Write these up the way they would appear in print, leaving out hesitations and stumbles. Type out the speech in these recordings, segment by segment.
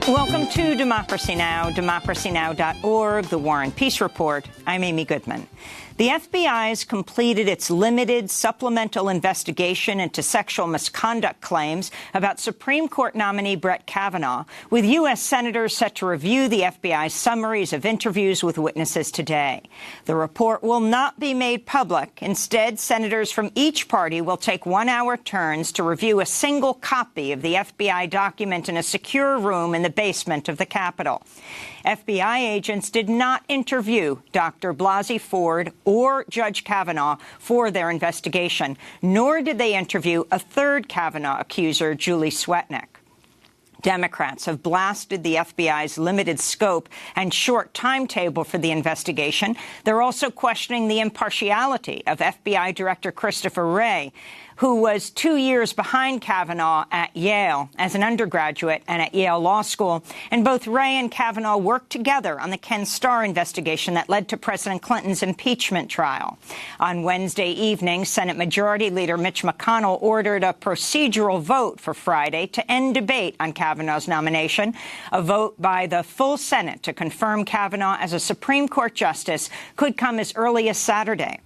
Welcome to Democracy Now!, democracynow.org, The War and Peace Report. I'm Amy Goodman. The FBI has completed its limited supplemental investigation into sexual misconduct claims about Supreme Court nominee Brett Kavanaugh, with U.S. senators set to review the FBI's summaries of interviews with witnesses today. The report will not be made public. Instead, senators from each party will take one-hour turns to review a single copy of the FBI document in a secure room in the basement of the Capitol. FBI agents did not interview Dr. Blasey Ford or Judge Kavanaugh for their investigation, nor did they interview a third Kavanaugh accuser, Julie Swetnick. Democrats have blasted the FBI's limited scope and short timetable for the investigation. They're also questioning the impartiality of FBI Director Christopher Wray, who was 2 years behind Kavanaugh at Yale as an undergraduate and at Yale Law School. And both Wray and Kavanaugh worked together on the Ken Starr investigation that led to President Clinton's impeachment trial. On Wednesday evening, Senate Majority Leader Mitch McConnell ordered a procedural vote for Friday to end debate on Kavanaugh's nomination. A vote by the full Senate to confirm Kavanaugh as a Supreme Court justice could come as early as Saturday.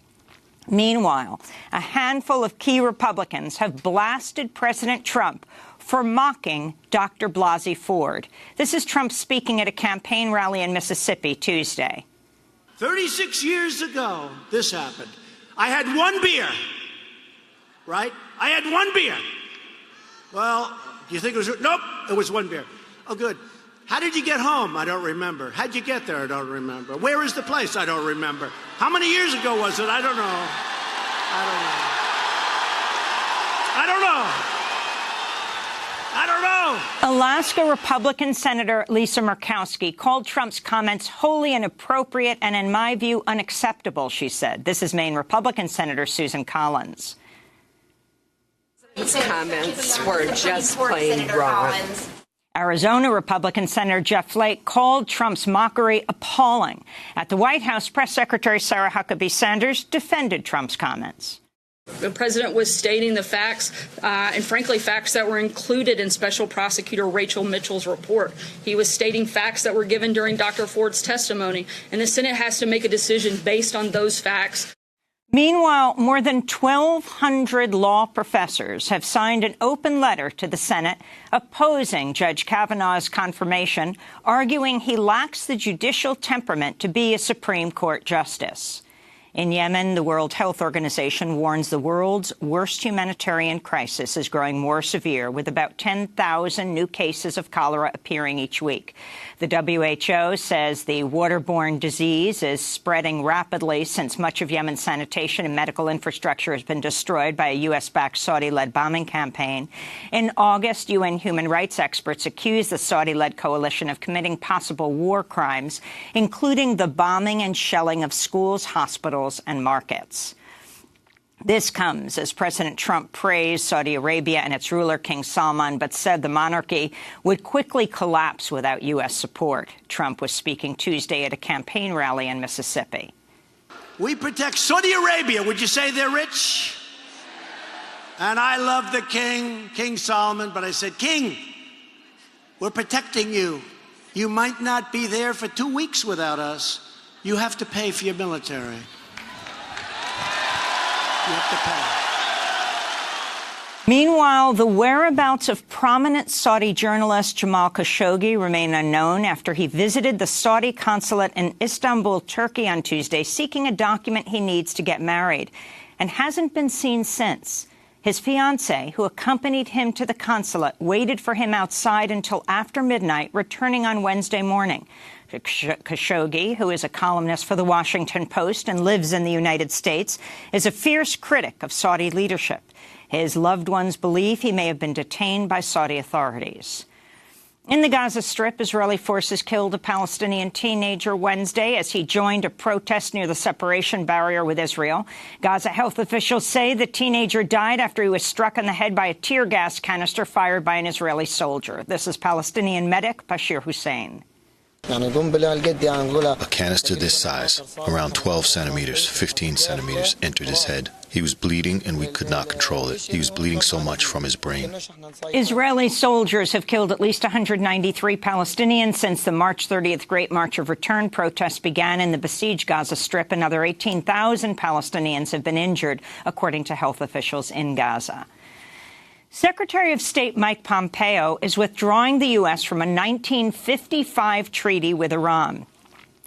Meanwhile, a handful of key Republicans have blasted President Trump for mocking Dr. Blasey Ford. This is Trump speaking at a campaign rally in Mississippi Tuesday. 36 years ago, this happened. I had one beer, right? I had one beer. Well, do you think it was? Nope, it was one beer. Oh, good. How did you get home? I don't remember. How'd you get there? I don't remember. Where is the place? I don't remember. How many years ago was it? I don't know. I don't know. Alaska Republican Senator Lisa Murkowski called Trump's comments wholly inappropriate and, in my view, unacceptable, she said. This is Maine Republican Senator Susan Collins. His comments were just plain wrong. Arizona Republican Senator Jeff Flake called Trump's mockery appalling. At the White House, Press Secretary Sarah Huckabee Sanders defended Trump's comments. The president was stating the facts, and frankly, facts that were included in Special Prosecutor Rachel Mitchell's report. He was stating facts that were given during Dr. Ford's testimony, and the Senate has to make a decision based on those facts. Meanwhile, more than 1,200 law professors have signed an open letter to the Senate opposing Judge Kavanaugh's confirmation, arguing he lacks the judicial temperament to be a Supreme Court justice. In Yemen, the World Health Organization warns the world's worst humanitarian crisis is growing more severe, with about 10,000 new cases of cholera appearing each week. The WHO says the waterborne disease is spreading rapidly since much of Yemen's sanitation and medical infrastructure has been destroyed by a U.S.-backed Saudi-led bombing campaign. In August, UN human rights experts accused the Saudi-led coalition of committing possible war crimes, including the bombing and shelling of schools, hospitals, and markets. This comes as President Trump praised Saudi Arabia and its ruler, King Salman, but said the monarchy would quickly collapse without U.S. support. Trump was speaking Tuesday at a campaign rally in Mississippi. We protect Saudi Arabia. Would you say they're rich? And I love the king, King Solomon, but I said, King, we're protecting you. You might not be there for 2 weeks without us. You have to pay for your military. You have to pay. Meanwhile, the whereabouts of prominent Saudi journalist Jamal Khashoggi remain unknown after he visited the Saudi consulate in Istanbul, Turkey on Tuesday, seeking a document he needs to get married, and hasn't been seen since. His fiancée, who accompanied him to the consulate, waited for him outside until after midnight, returning on Wednesday morning. Khashoggi, who is a columnist for The Washington Post and lives in the United States, is a fierce critic of Saudi leadership. His loved ones believe he may have been detained by Saudi authorities. In the Gaza Strip, Israeli forces killed a Palestinian teenager Wednesday as he joined a protest near the separation barrier with Israel. Gaza health officials say the teenager died after he was struck on the head by a tear gas canister fired by an Israeli soldier. This is Palestinian medic Bashir Hussein. A canister this size, around 12 centimeters, 15 centimeters, entered his head. He was bleeding, and we could not control it. He was bleeding so much from his brain. Israeli soldiers have killed at least 193 Palestinians since the March 30th Great March of Return protests began in the besieged Gaza Strip. Another 18,000 Palestinians have been injured, according to health officials in Gaza. Secretary of State Mike Pompeo is withdrawing the U.S. from a 1955 treaty with Iran,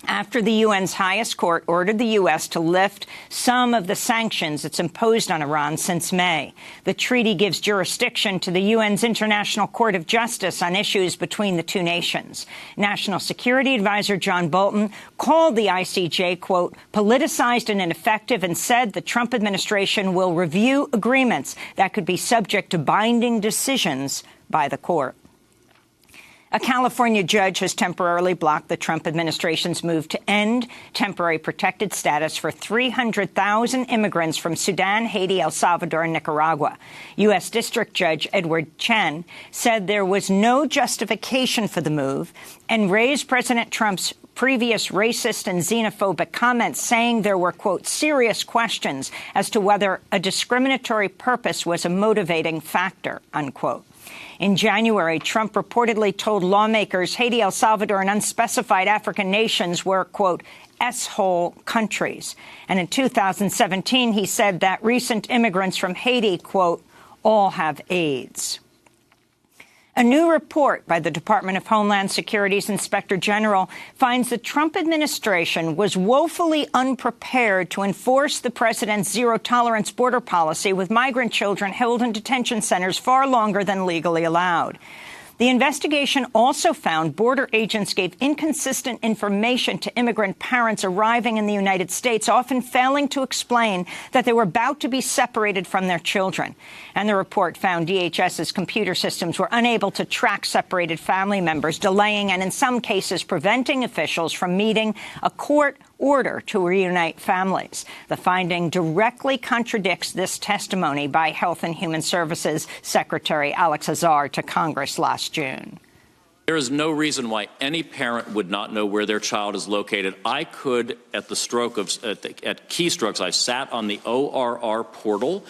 after the UN's highest court ordered the U.S. to lift some of the sanctions it's imposed on Iran since May. The treaty gives jurisdiction to the UN's International Court of Justice on issues between the two nations. National Security Advisor John Bolton called the ICJ, quote, politicized and ineffective, and said the Trump administration will review agreements that could be subject to binding decisions by the court. A California judge has temporarily blocked the Trump administration's move to end temporary protected status for 300,000 immigrants from Sudan, Haiti, El Salvador, and Nicaragua. U.S. District Judge Edward Chen said there was no justification for the move and raised President Trump's previous racist and xenophobic comments, saying there were, quote, serious questions as to whether a discriminatory purpose was a motivating factor, unquote. In January, Trump reportedly told lawmakers Haiti, El Salvador, and unspecified African nations were, quote, S-hole countries. And in 2017, he said that recent immigrants from Haiti, quote, all have AIDS. A new report by the Department of Homeland Security's Inspector General finds the Trump administration was woefully unprepared to enforce the president's zero-tolerance border policy with migrant children held in detention centers far longer than legally allowed. The investigation also found border agents gave inconsistent information to immigrant parents arriving in the United States, often failing to explain that they were about to be separated from their children. And the report found DHS's computer systems were unable to track separated family members, delaying and in some cases preventing officials from meeting a court order to reunite families. The finding directly contradicts this testimony by Health and Human Services Secretary Alex Azar to Congress last June. There is no reason why any parent would not know where their child is located. I could, at keystrokes, I sat on the ORR portal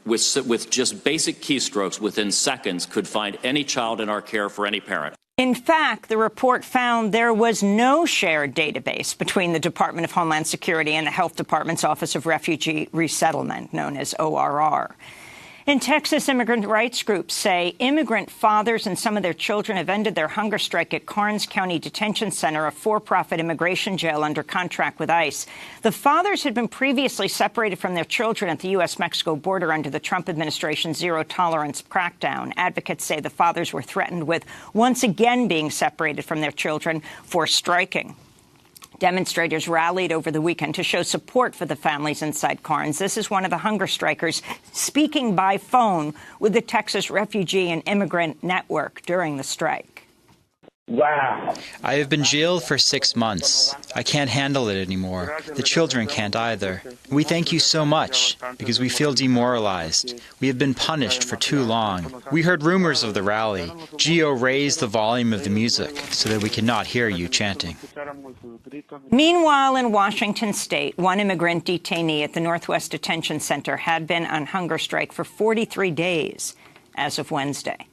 with just basic keystrokes within seconds, could find any child in our care for any parent. In fact, the report found there was no shared database between the Department of Homeland Security and the Health Department's Office of Refugee Resettlement, known as ORR. In Texas, immigrant rights groups say immigrant fathers and some of their children have ended their hunger strike at Karnes County Detention Center, a for-profit immigration jail under contract with ICE. The fathers had been previously separated from their children at the U.S.-Mexico border under the Trump administration's zero-tolerance crackdown. Advocates say the fathers were threatened with once again being separated from their children for striking. Demonstrators rallied over the weekend to show support for the families inside Karnes. This is one of the hunger strikers speaking by phone with the Texas Refugee and Immigrant Network during the strike. Wow. I have been jailed for 6 months. I can't handle it anymore. The children can't either. We thank you so much because we feel demoralized. We have been punished for too long. We heard rumors of the rally. Geo raised the volume of the music so that we could not hear you chanting. Meanwhile, in Washington state, one immigrant detainee at the Northwest Detention Center had been on hunger strike for 43 days as of Wednesday.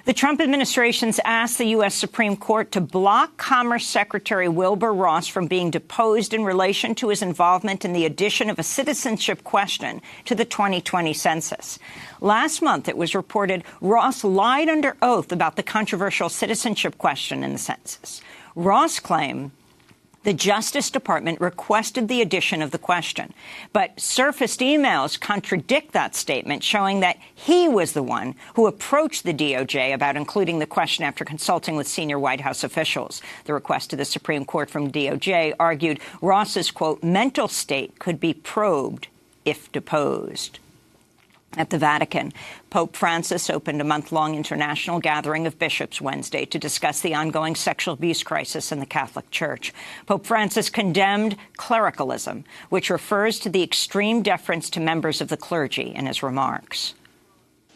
The Trump administration's asked the U.S. Supreme Court to block Commerce Secretary Wilbur Ross from being deposed in relation to his involvement in the addition of a citizenship question to the 2020 census. Last month, it was reported Ross lied under oath about the controversial citizenship question in the census. Ross claimed the Justice Department requested the addition of the question, but surfaced emails contradict that statement, showing that he was the one who approached the DOJ about including the question after consulting with senior White House officials. The request to the Supreme Court from DOJ argued Ross's, quote, mental state could be probed if deposed. At the Vatican, Pope Francis opened a month-long international gathering of bishops Wednesday to discuss the ongoing sexual abuse crisis in the Catholic Church. Pope Francis condemned clericalism, which refers to the extreme deference to members of the clergy, in his remarks.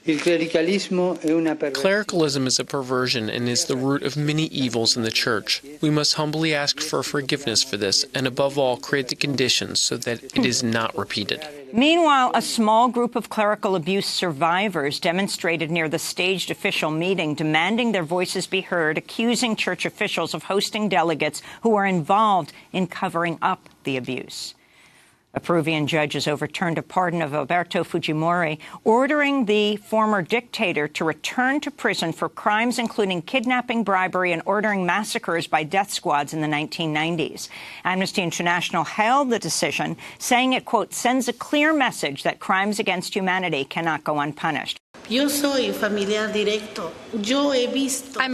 Clericalism is a perversion and is the root of many evils in the Church. We must humbly ask for forgiveness for this and, above all, create the conditions so that it is not repeated. Meanwhile, a small group of clerical abuse survivors demonstrated near the staged official meeting, demanding their voices be heard, accusing church officials of hosting delegates who were involved in covering up the abuse. A Peruvian judge has overturned a pardon of Alberto Fujimori, ordering the former dictator to return to prison for crimes including kidnapping, bribery, and ordering massacres by death squads in the 1990s. Amnesty International hailed the decision, saying it, quote, sends a clear message that crimes against humanity cannot go unpunished. I'm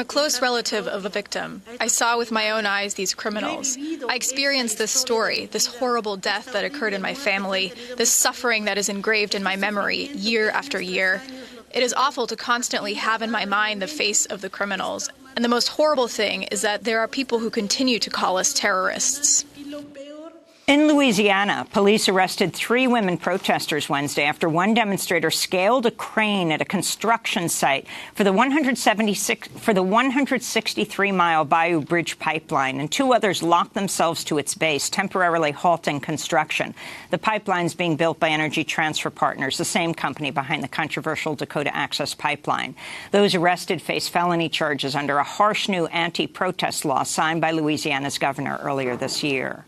a close relative of a victim. I saw with my own eyes these criminals. I experienced this story, this horrible death that occurred in my family, this suffering that is engraved in my memory year after year. It is awful to constantly have in my mind the face of the criminals. And the most horrible thing is that there are people who continue to call us terrorists. In Louisiana, police arrested 3 women protesters Wednesday after one demonstrator scaled a crane at a construction site for the 163-mile Bayou Bridge pipeline, and 2 others locked themselves to its base, temporarily halting construction. The pipeline is being built by Energy Transfer Partners, the same company behind the controversial Dakota Access Pipeline. Those arrested face felony charges under a harsh new anti-protest law signed by Louisiana's governor earlier this year.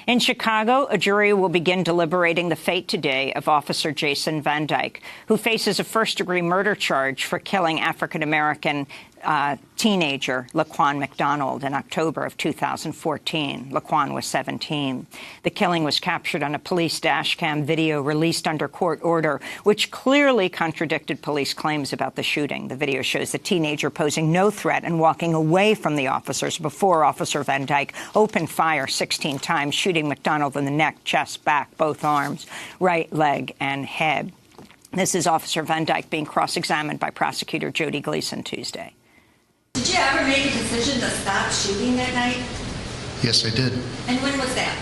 In Chicago, a jury will begin deliberating the fate today of Officer Jason Van Dyke, who faces a first-degree murder charge for killing African-American teenager Laquan McDonald in October of 2014. Laquan was 17. The killing was captured on a police dashcam video released under court order, which clearly contradicted police claims about the shooting. The video shows the teenager posing no threat and walking away from the officers before Officer Van Dyke opened fire 16 times, shooting McDonald in the neck, chest, back, both arms, right leg, and head. This is Officer Van Dyke being cross-examined by prosecutor Jody Gleason Tuesday. Did you ever make a decision to stop shooting that night? Yes, I did. And when was that?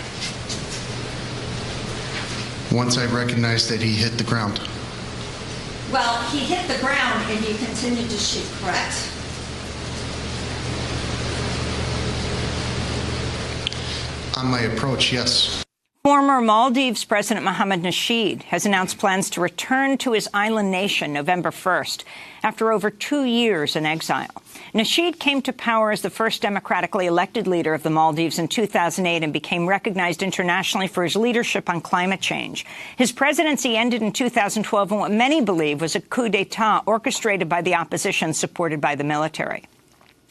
Once I recognized that he hit the ground. Well, he hit the ground and you continued to shoot, correct? On my approach, yes. Former Maldives President Mohammed Nasheed has announced plans to return to his island nation November 1st after over 2 years in exile. Nasheed came to power as the first democratically elected leader of the Maldives in 2008 and became recognized internationally for his leadership on climate change. His presidency ended in 2012 in what many believe was a coup d'etat orchestrated by the opposition, supported by the military.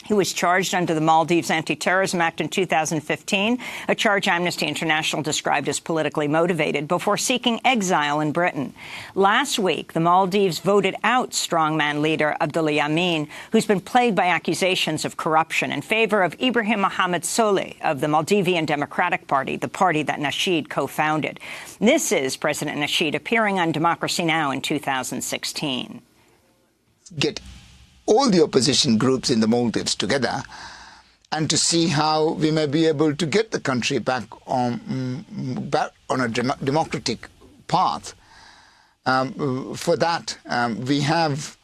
He was charged under the Maldives Anti-Terrorism Act in 2015, a charge Amnesty International described as politically motivated, before seeking exile in Britain. Last week, the Maldives voted out strongman leader Abdullah Yameen, who's been plagued by accusations of corruption, in favor of Ibrahim Mohamed Solih of the Maldivian Democratic Party, the party that Nasheed co-founded. This is President Nasheed appearing on Democracy Now! In 2016. Get all the opposition groups in the Maldives together and to see how we may be able to get the country back on a democratic path. For that, we have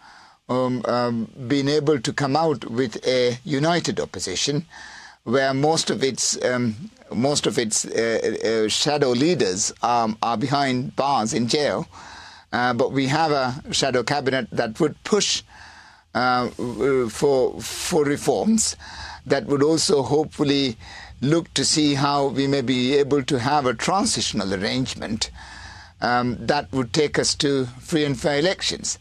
been able to come out with a united opposition where most of its shadow leaders are behind bars in jail. But we have a shadow cabinet that would push for reforms, that would also hopefully look to see how we may be able to have a transitional arrangement that would take us to free and fair elections.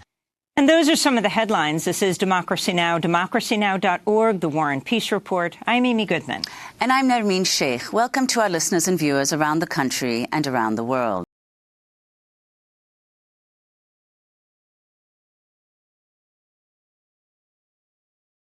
And those are some of the headlines. This is Democracy Now!, democracynow.org, The War and Peace Report. I'm Amy Goodman. And I'm Nermeen Sheikh. Welcome to our listeners and viewers around the country and around the world.